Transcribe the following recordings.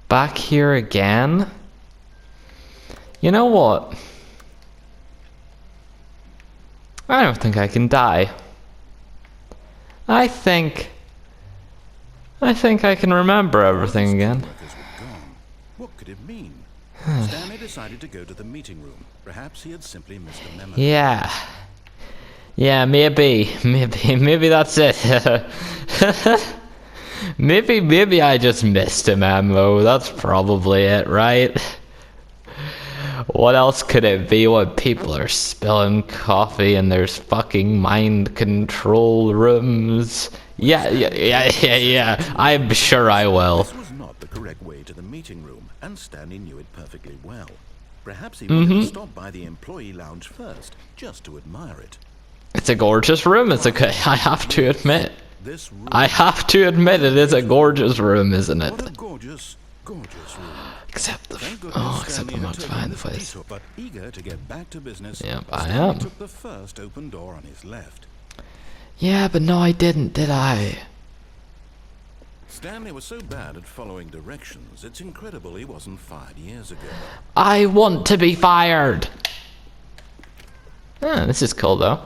Back here again? You know what? I don't think I can die. I think I can remember everything again. What could it mean? Stanley decided to go to the meeting room. Perhaps he had simply missed a memo. Yeah. Yeah, maybe that's it. maybe I just missed a memo. That's probably it, right? What else could it be when people are spilling coffee and there's fucking mind control rooms? Yeah. I'm sure I will. This was not the correct way to the meeting room, and Stanley knew it perfectly well. Perhaps he wanted to stop by the employee lounge first, just to admire it. It's a gorgeous room. I have to admit. This room, I have to admit it is a gorgeous room, isn't it? what a gorgeous room. Except Thank the goodness except Stanley I'm had not taken behind the this place. detour, but eager to get back to business, Yep, I Stanley am. took the first open door on his left. Yeah, but no, I didn't, did I? Stanley was so bad at following directions, it's incredible he wasn't fired years ago. I want to be fired. This is cool though.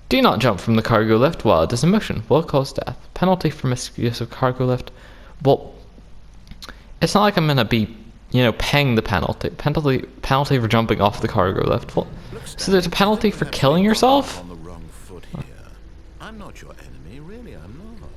Do not jump from the cargo lift while it is in motion. Will cause death. Penalty for misuse of cargo lift. Well, it's not like I'm gonna be, paying the penalty. Penalty for jumping off the cargo lift. What? So there's a penalty for killing yourself? On the wrong foot here. I'm not your enemy, really, I'm not.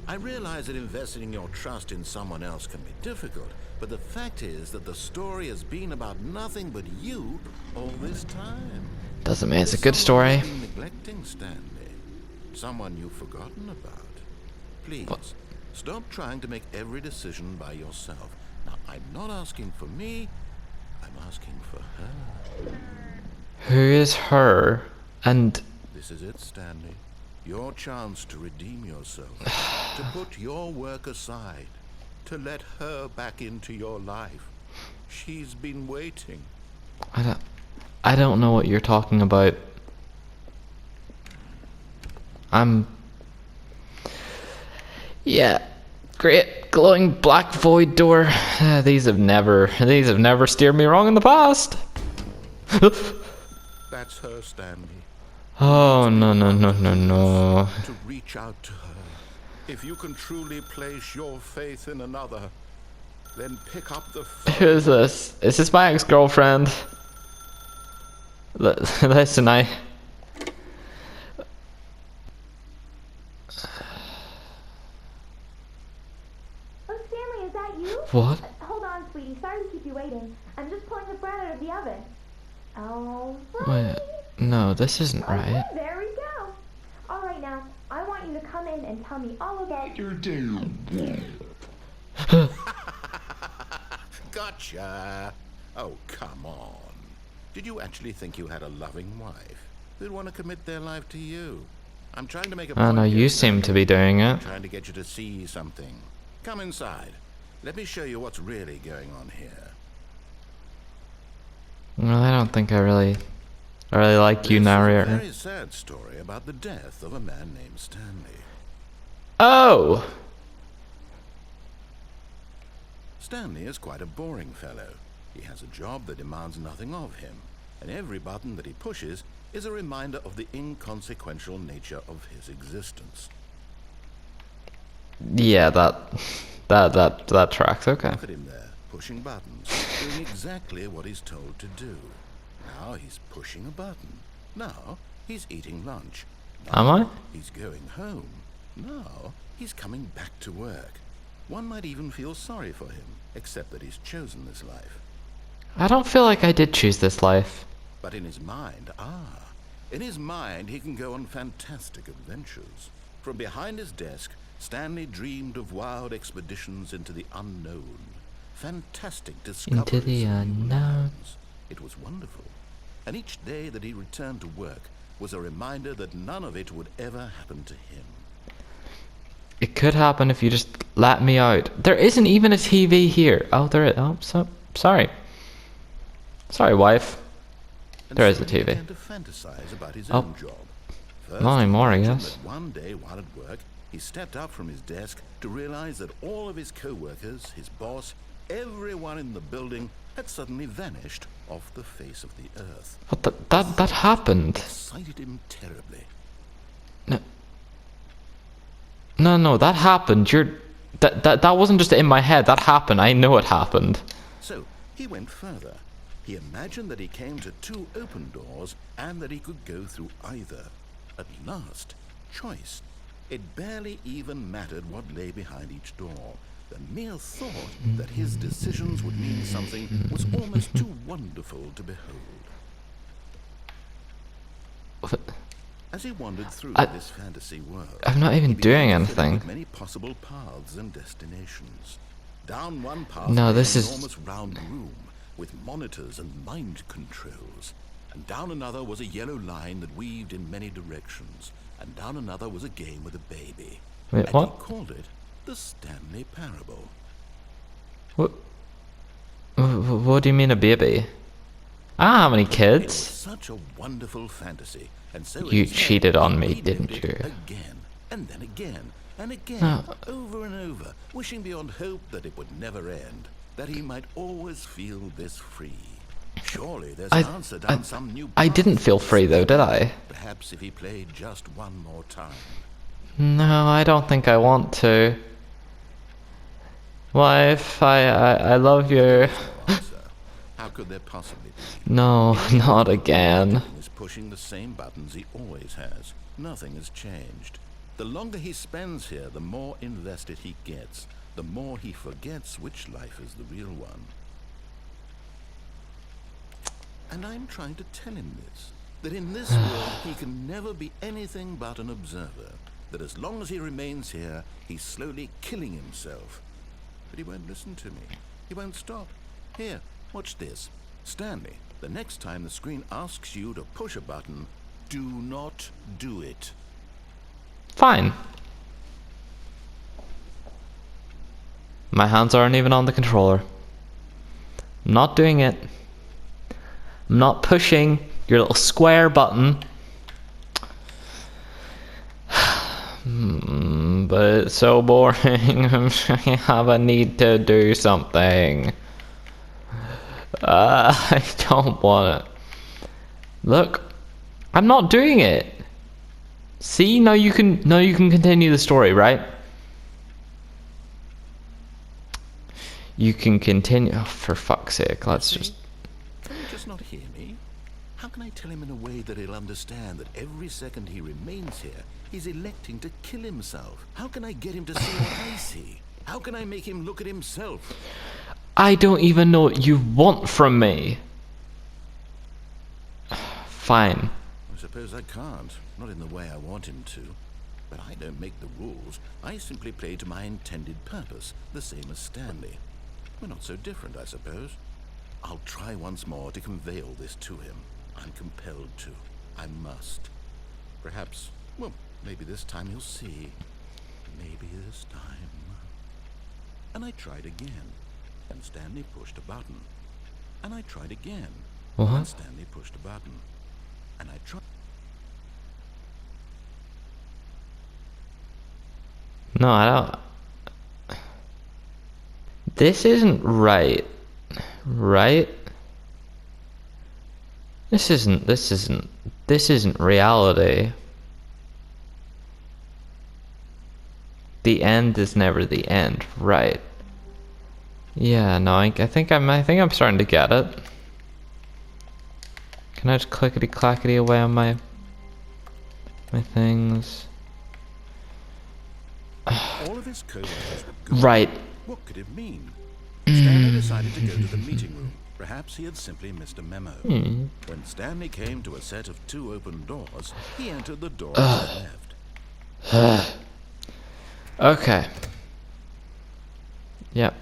I realize that investing your trust in someone else can be difficult, but the fact is that the story has been about nothing but you all this time. Doesn't mean it's a good story. Someone you've been neglecting, Stanley. Someone you've forgotten about. Please, stop trying to make every decision by yourself. Now, I'm not asking for me, I'm asking for her. Who is her? And This is it, Stanley. Your chance to redeem yourself. To put your work aside. To let her back into your life. She's been waiting. I don't know what you're talking about. Yeah, great glowing black void door. These have never steered me wrong in the past. That's her, Stanley. Oh no. To reach out to her. If you can truly place your faith in another, then pick up the phone. Who is this? Is this my ex-girlfriend? Listen, Oh, Stanley, is that you? What? Hold on, sweetie. Sorry to keep you waiting. I'm just pulling the bread out of the oven. Oh, Wait, no, this isn't right. Okay, there we go. All right, now, I want you to come in and tell me all about your Gotcha. Oh, come on. Did you actually think you had a loving wife who'd want to commit their life to you? I'm trying to make a point. I know you here, seem Stanley. to be doing it. I'm trying to get you to see something. Come inside. Let me show you what's really going on here. Well, I don't think I really like you, This is a narrator. very sad story about the death of a man named Stanley. Oh! Stanley is quite a boring fellow. He has a job that demands nothing of him, and every button that he pushes is a reminder of the inconsequential nature of his existence. Yeah, that tracks, okay. Look at him there, pushing buttons, doing exactly what he's told to do. Now he's pushing a button. Now he's eating lunch. Am I? He's going home. Now he's coming back to work. One might even feel sorry for him, except that he's chosen this life. I don't feel like I did choose this life. But in his mind, in his mind he can go on fantastic adventures. From behind his desk, Stanley dreamed of wild expeditions into the unknown. Fantastic discoveries. Into the of new unknown. lands. It was wonderful. And each day that he returned to work was a reminder that none of it would ever happen to him. It could happen if you just let me out. There isn't even a TV here. Oh, there is. Oh, sorry. Sorry, wife. And There is so a he TV. began to fantasize about his Oh. own job. First, Not he anymore, I imagined guess. that one day while at work, He stepped up from his desk to realize that all of his co-workers, his boss, everyone in the building had suddenly vanished off the face of the earth. What that happened? Excited him terribly. No, that happened. That wasn't just in my head. That happened. I know it happened. So he went further. He imagined that he came to two open doors and that he could go through either. At last, choice. It barely even mattered what lay behind each door. The mere thought that his decisions would mean something was almost too wonderful to behold. What? As he wandered through this fantasy world, I'm not even he began doing to fill it anything. with many possible paths and destinations. Down one path, No, this an is- enormous round room with monitors and mind controls, and down another was a yellow line that weaved in many directions, and down another was a game with a baby. Wait, and what? he called it the Stanley Parable. What do you mean a baby? I don't have any It was kids. such a wonderful fantasy, and so in You his head, cheated on me, he didn't lived it you? Again, and then again, and again, No. over and over, wishing beyond hope that it would never end, that he might always feel this free. Surely there's an answer down some new I path didn't feel to this free though, did I? Perhaps if he played just one more time. No, I don't think I want to. Wife, I love you. No answer. How could there possibly be? No, not again. He is pushing the same buttons he always has. Nothing has changed. The longer he spends here, the more invested he gets. The more he forgets which life is the real one. And I'm trying to tell him this. That in this world he can never be anything but an observer. That as long as he remains here, he's slowly killing himself. But he won't listen to me. He won't stop. Here, watch this. Stanley, the next time the screen asks you to push a button, do not do it. Fine. My hands aren't even on the controller. I'm not doing it. I'm not pushing your little square button. But it's so boring. I have a need to do something. I don't want it. Look, I'm not doing it. See, now you can continue the story, right? You can continue. Oh, for fuck's sake, let's just. Can you just not hear me? How can I tell him in a way that he'll understand that every second he remains here, he's electing to kill himself? How can I get him to see what I see? How can I make him look at himself? I don't even know what you want from me. Fine. I suppose I can't. Not in the way I want him to. But I don't make the rules. I simply play to my intended purpose, the same as Stanley. We're not so different, I suppose. I'll try once more to convey all this to him. I'm compelled to. I must. Perhaps, well, maybe this time he'll see. Maybe this time. And I tried again. And Stanley pushed a button. And I tried again. What? And Stanley pushed a button. And I tried. No, I don't. This isn't right. Right? This isn't reality. The end is never the end, right? Yeah, no, I think I'm starting to get it. Can I just clickety clackety away on my things? All of his co-workers were gone. Right. What could it mean? Stanley decided to go to the meeting room. Perhaps he had simply missed a memo. When Stanley came to a set of two open doors, he entered the door to the left. Okay. Yep.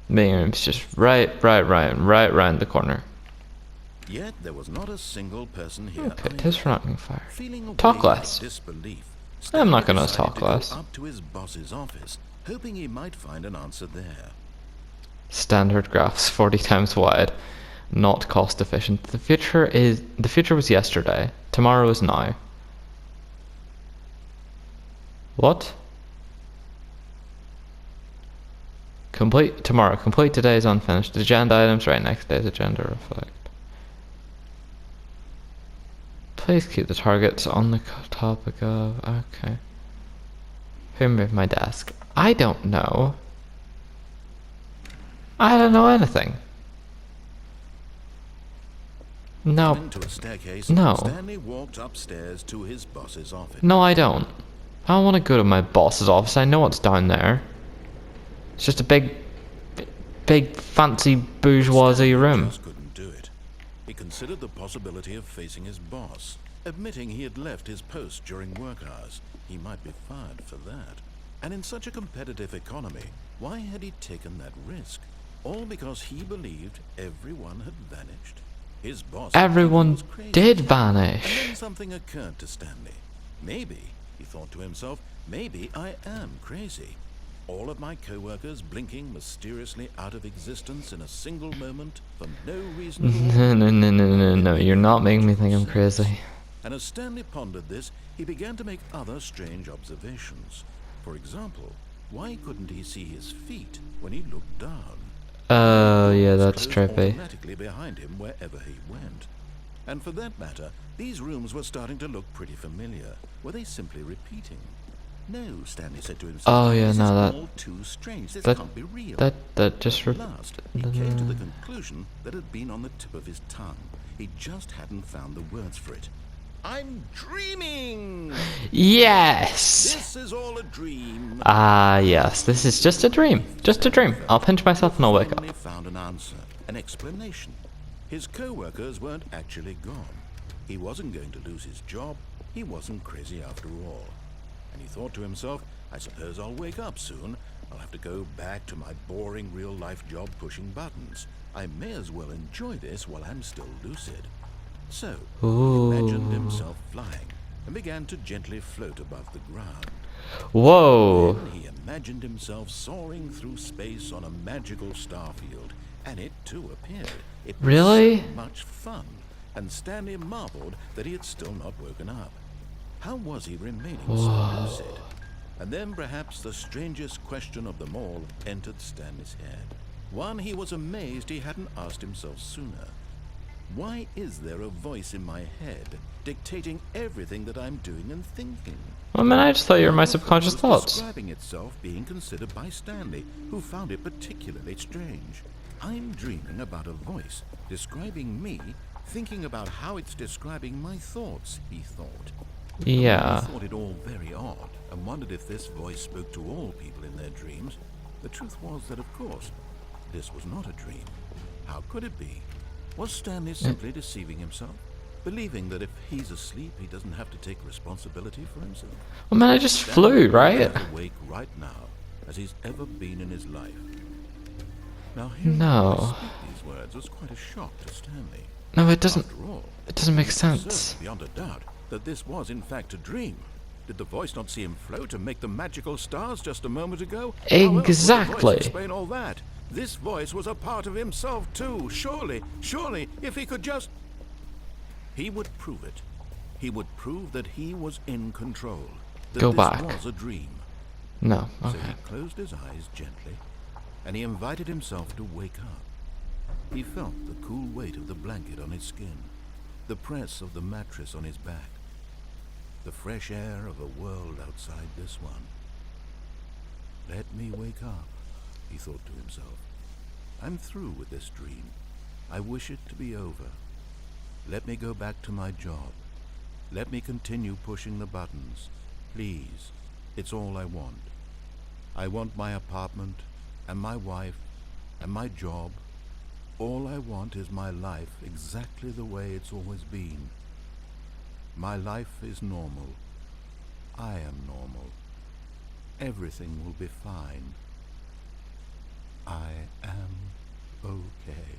Meeting room's just right in the corner. Yet there was not a single person here. Okay, either. test for not being fire. Feeling a Talk wave less. of disbelief, I'm not Stanley gonna decided talk to go less. up to his boss's office, hoping he might find an answer there. Standard graphs 40 times wide. Not cost efficient. The future was yesterday. Tomorrow is now. What? Complete tomorrow. Complete today's unfinished. Agenda items right next day's agenda reflect. Please keep the targets on the topic of... Okay. Who moved my desk? I don't know. I don't know anything. No. Into a staircase, No. Stanley walked upstairs to his boss's office. No, I don't. I don't want to go to my boss's office. I know what's down there. It's just a big fancy bourgeoisie room. Just couldn't do it. He considered the possibility of facing his boss, admitting he had left his post during work hours. He might be fired for that. And in such a competitive economy, why had he taken that risk? All because he believed everyone had vanished. His boss... Everyone was crazy. did And vanish. then something occurred to Stanley. Maybe, he thought to himself, maybe I am crazy. All of my co-workers blinking mysteriously out of existence in a single moment for no reason at all. No, you're not making me think I'm crazy. And as Stanley pondered this, he began to make other strange observations. For example, why couldn't he see his feet when he looked down? Oh, yeah, that's Closed trippy. automatically behind him wherever he went. And for that matter, these rooms were starting to look pretty familiar. Were they simply repeating? No, Stanley said to himself. Oh, yeah, this no, is that... all too strange. This That... can't be real. That just... At last, he came to the conclusion that had been on the tip of his tongue. He just hadn't found the words for it. I'm dreaming! Yes! This is all a dream. Ah, yes, this is just a dream. Just a dream. I'll pinch myself and I'll wake up. Finally found an answer, an explanation. His co-workers weren't actually gone. He wasn't going to lose his job. He wasn't crazy after all. And he thought to himself, I suppose I'll wake up soon. I'll have to go back to my boring real-life job pushing buttons. I may as well enjoy this while I'm still lucid. So, Ooh. he imagined himself flying and began to gently float above the ground. Whoa. Then he imagined himself soaring through space on a magical starfield, and it too appeared. It was Really? so much fun, and Stanley marveled that he had still not woken up. How was he remaining so lucid? And then perhaps the strangest question of them all entered Stanley's head. One he was amazed he hadn't asked himself sooner. Why is there a voice in my head dictating everything that I'm doing and thinking? Well, man, I just thought you were my subconscious Was thoughts. describing itself being considered by Stanley, who found it particularly strange. I'm dreaming about a voice describing me, thinking about how it's describing my thoughts, he thought. Yeah. He thought it all very odd and wondered if this voice spoke to all people in their dreams. The truth was that, of course, this was not a dream. How could it be? Was Stanley simply deceiving himself? Believing that if he's asleep, he doesn't have to take responsibility for himself? Well, man, I just flew, right? He's as awake right now as he's ever been in his life. Now, hearing No. him speak these words was quite a shock to Stanley. No, it doesn't. After all, It doesn't make he was sense. certain beyond a doubt that this was in fact a dream. Did the voice not see him float and make the magical stars just a moment ago? How else would the Exactly. voice explain all that? This voice was a part of himself too. Surely, if he could just... He would prove it. He would prove that he was in control. That Go this back. was a dream. No. So Okay. he closed his eyes gently, and he invited himself to wake up. He felt the cool weight of the blanket on his skin, the press of the mattress on his back, the fresh air of a world outside this one. Let me wake up, he thought to himself. I'm through with this dream. I wish it to be over. Let me go back to my job. Let me continue pushing the buttons. Please, it's all I want. I want my apartment, and my wife, and my job. All I want is my life exactly the way it's always been. My life is normal. I am normal. Everything will be fine. I am okay.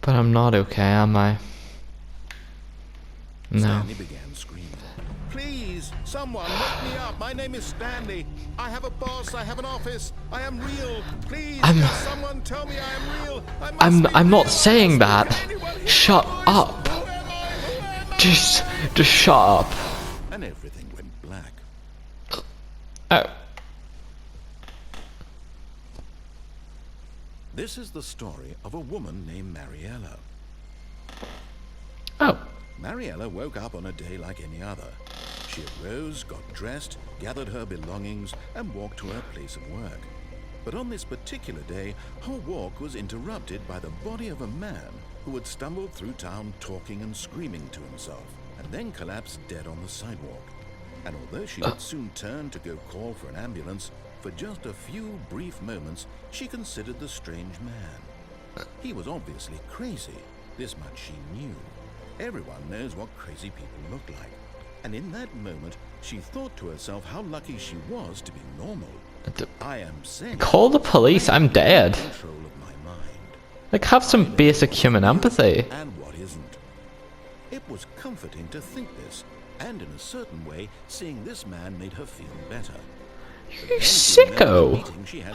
But I'm not okay, am I? No. Stanley began screaming. Please, someone, wake me up. My name is Stanley. I have a boss. I have an office. I am real. Please, can someone tell me I am real? I must be I'm not real. saying that. Can anyone hear Shut my voice? up. Who am I? Who am I? Just shut up. and everything went black. Oh. This is the story of a woman named Mariella. Oh. Mariella woke up on a day like any other. She arose, got dressed, gathered her belongings, and walked to her place of work. But on this particular day, her walk was interrupted by the body of a man who had stumbled through town talking and screaming to himself, and then collapsed dead on the sidewalk. And although she would soon turn to go call for an ambulance, for just a few brief moments, she considered the strange man. He was obviously crazy. This much she knew. Everyone knows what crazy people look like. And in that moment, she thought to herself how lucky she was to be normal. I am saying, Call the police, I'm dead. control of my mind. Like, have some basic human empathy. And what isn't. It was comforting to think this, and in a certain way, seeing this man made her feel better. You sicko!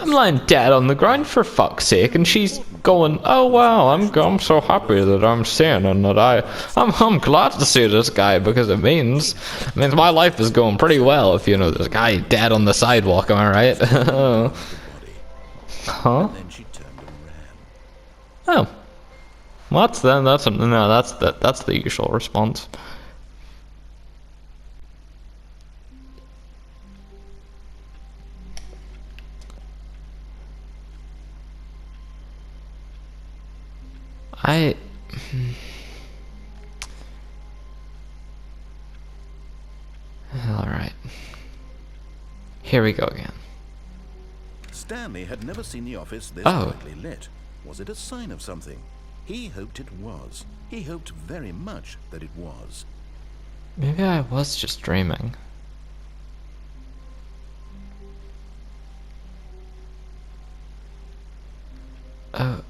I'm lying dead on the ground for fuck's sake, and she's going, "Oh wow, I'm so happy that I'm seeing, and that I'm glad to see this guy because it means my life is going pretty well if you know this guy dead on the sidewalk. Am I right?" Huh? And then she turned and ran. Oh. Well, that's the usual response. Alright. Here we go again. Stanley had never seen the office this Oh. brightly lit. Was it a sign of something? He hoped it was. He hoped very much that it was. Maybe I was just dreaming. Oh,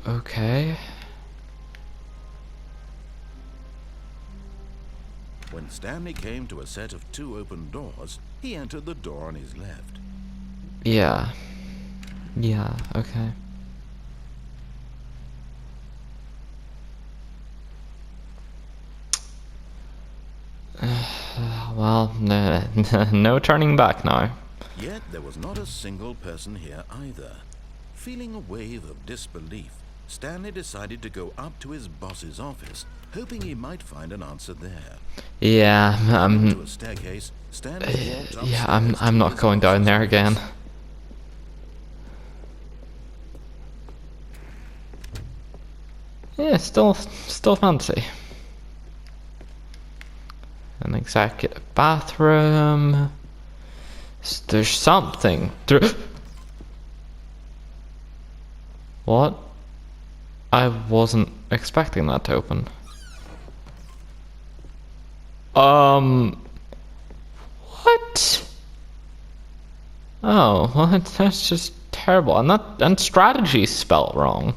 okay. When Stanley came to a set of 2 open doors, he entered the door on his left. Yeah. Yeah, okay. Well, no turning back now. Yet there was not a single person here either. Feeling a wave of disbelief, Stanley decided to go up to his boss's office, hoping he might find an answer there. Yeah, To a staircase, Stanley walked yeah, upstairs I'm to not his going down boss's there office. again. Yeah, still fancy. An executive bathroom. There's something. What? I wasn't expecting that to open. What? Oh, what? That's just terrible. And strategy spelled wrong.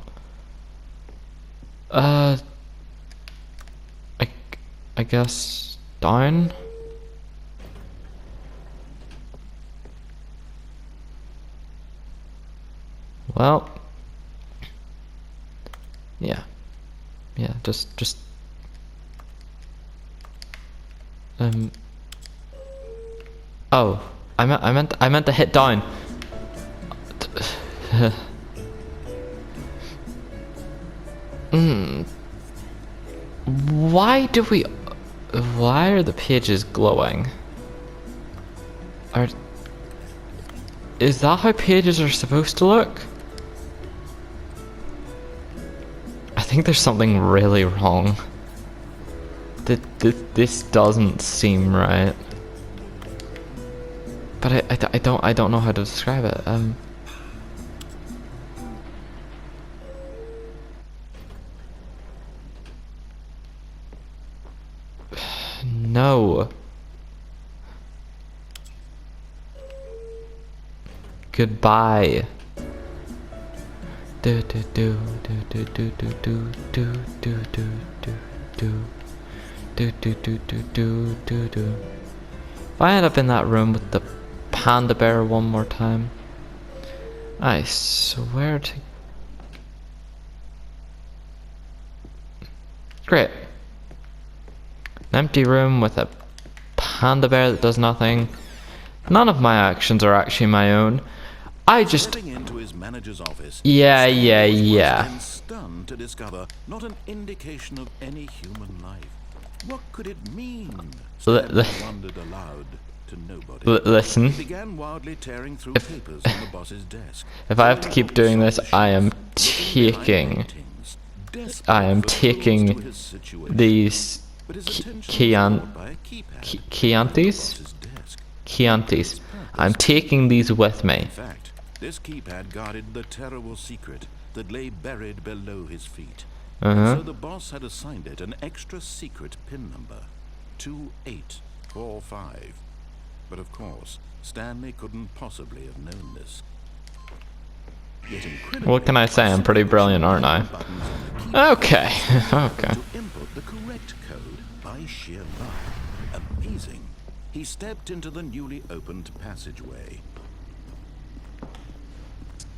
I guess down. Well, yeah, just oh, I meant to hit down. Why are the pages glowing? Is that how pages are supposed to look? I think there's something really wrong. This doesn't seem right. But I don't know how to describe it. No. Goodbye. Do do do do do do do do do do do do do do do do do do. If I end up in that room with the panda bear one more time, I swear to. Great. An empty room with a panda bear that does nothing. None of my actions are actually my own. I just... Stepping into his manager's office, Yeah. was then stunned to discover not an indication of any human life. What could it mean? Stanley wondered aloud to nobody. Listen. He began wildly tearing through papers on the boss's desk. If I have to keep doing this, I am taking these Chiantis. I'm taking these with me. In fact, this keypad guarded the terrible secret that lay buried below his feet. So the boss had assigned it an extra secret pin number, 2845. But of course, Stanley couldn't possibly have known this. What can I say? I'm pretty brilliant, aren't I? Okay. Okay. To input the correct code by sheer luck. Amazing. He stepped into the newly opened passageway.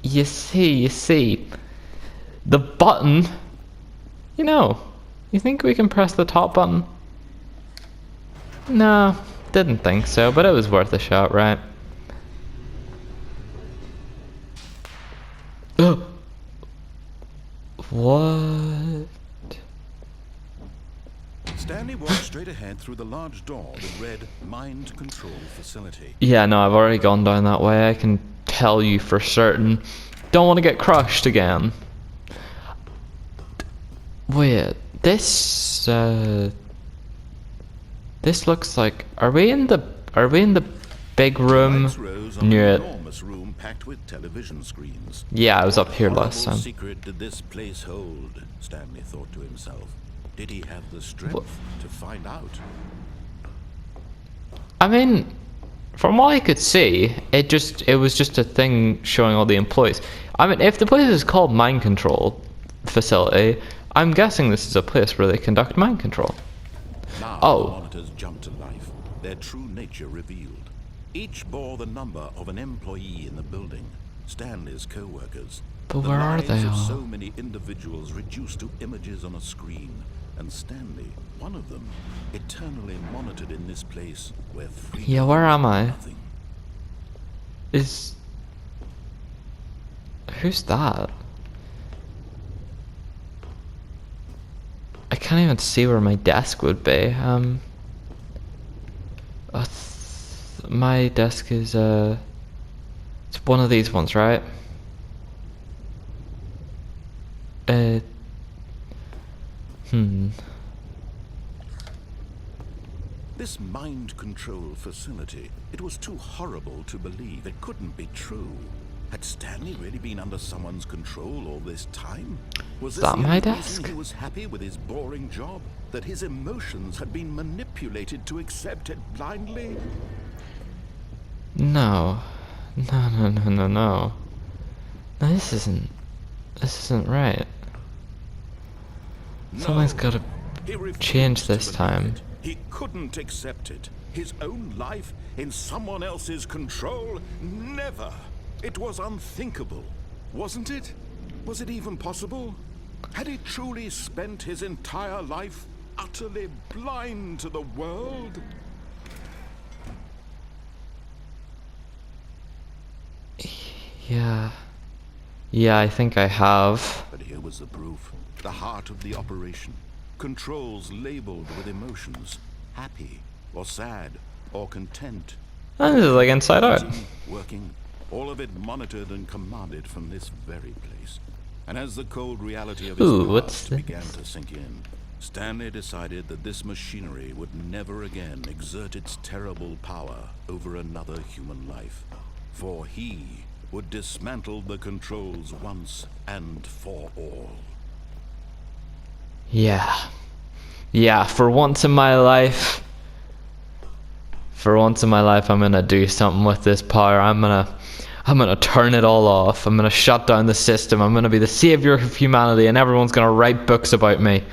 You see. The button. You know, you think we can press the top button? No, didn't think so, but it was worth a shot, right? What? Stanley walked straight ahead through the large door that read Mind Control Facility. Yeah, no, I've already gone down that way. I can tell you for certain. Don't want to get crushed again. Wait, this looks like... Are we in the big room Lights rose on near an it? enormous room packed with television screens. Yeah, I was up here What last horrible time. secret did this place hold? Stanley thought to himself. Did he have the strength to find out? I mean, from what I could see, it was just a thing showing all the employees. I mean, if the place is called Mind Control Facility, I'm guessing this is a place where they conduct mind control. Now Oh. the monitors jumped to life, their true nature revealed. Each bore the number of an employee in the building, Stanley's co-workers. But The where are lives they of all? so many individuals reduced to images on a screen, and Stanley, one of them, eternally monitored in this place where freedom Yeah, where am I? nothing. Who's that? I can't even see where my desk would be. My desk is it's one of these ones, right? This mind control facility, it was too horrible to believe. It couldn't be true. Had Stanley really been under someone's control all this time? Was this that the my only desk? reason he was happy with his boring job? That his emotions had been manipulated to accept it blindly? No. No, this isn't right. Something's No. gotta He refused change to this believe time. it. He couldn't accept it. His own life in someone else's control? Never. It was unthinkable, wasn't it? Was it even possible? Had he truly spent his entire life utterly blind to the world? Yeah, I think I have. But here was the proof. The heart of the operation. Controls labeled with emotions. Happy, or sad, or content. This is like Inside Out. Eating, working, all of it monitored and commanded from this very place. And as the cold reality of his Ooh, what's past this? began to sink in, Stanley decided that this machinery would never again exert its terrible power over another human life. For he would dismantle the controls once and for all. Yeah, for once in my life, I'm gonna do something with this power. I'm gonna turn it all off. I'm gonna shut down the system. I'm gonna be the savior of humanity, and everyone's gonna write books about me.